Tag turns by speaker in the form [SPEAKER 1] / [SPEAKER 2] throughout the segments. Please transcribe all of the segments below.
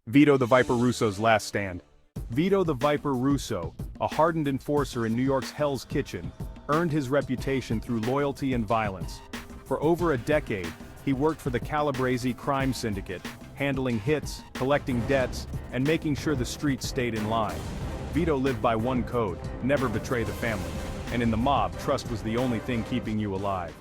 [SPEAKER 1] Vito the Viper Russo's last stand. Vito the Viper Russo, a hardened enforcer in New York's Hell's Kitchen, earned his reputation through loyalty and violence. For over a decade, he worked for the Calabrese crime syndicate, handling hits, collecting debts, and making sure the streets stayed in line. Vito lived by one code: never betray the family. And in the mob, trust was the only thing keeping you alive.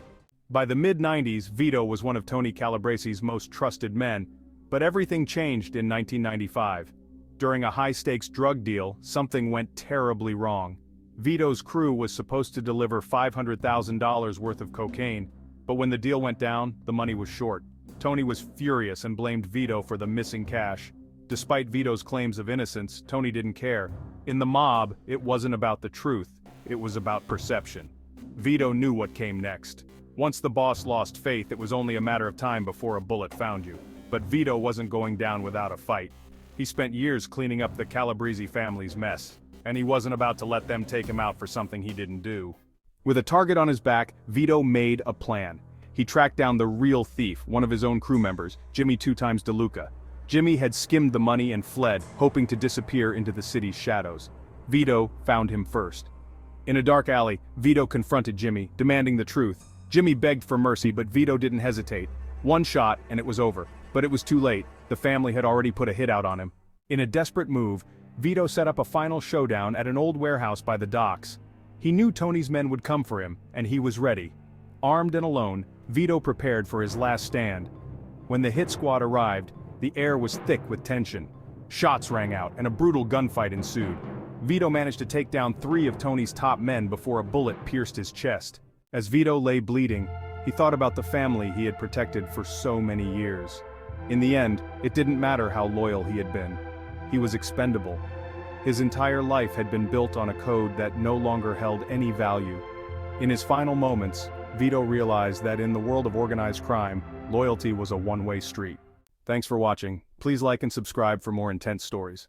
[SPEAKER 1] By the mid-90s, Vito was one of Tony Calabrese's most trusted men, but everything changed in 1995. During a high-stakes drug deal, something went terribly wrong. Vito's crew was supposed to deliver $500,000 worth of cocaine, but when the deal went down, the money was short. Tony was furious and blamed Vito for the missing cash. Despite Vito's claims of innocence, Tony didn't care. In the mob, it wasn't about the truth, it was about perception. Vito knew what came next. Once the boss lost faith, it was only a matter of time before a bullet found you. But Vito wasn't going down without a fight. He spent years cleaning up the Calabrese family's mess, and he wasn't about to let them take him out for something he didn't do. With a target on his back, Vito made a plan. He tracked down the real thief, one of his own crew members, Jimmy 2x DeLuca. Jimmy had skimmed the money and fled, hoping to disappear into the city's shadows. Vito found him first. In a dark alley, Vito confronted Jimmy, demanding the truth. Jimmy begged for mercy, but Vito didn't hesitate. One shot, and it was over. But it was too late. The family had already put a hit out on him. In a desperate move, Vito set up a final showdown at an old warehouse by the docks. He knew Tony's men would come for him, and he was ready. Armed and alone, Vito prepared for his last stand. When the hit squad arrived, the air was thick with tension. Shots rang out, and a brutal gunfight ensued. Vito managed to take down 3 of Tony's top men before a bullet pierced his chest. As Vito lay bleeding, he thought about the family he had protected for so many years. In the end, it didn't matter how loyal he had been. He was expendable. His entire life had been built on a code that no longer held any value. In his final moments, Vito realized that in the world of organized crime, loyalty was a one-way street. Thanks for watching. Please like and subscribe for more intense stories.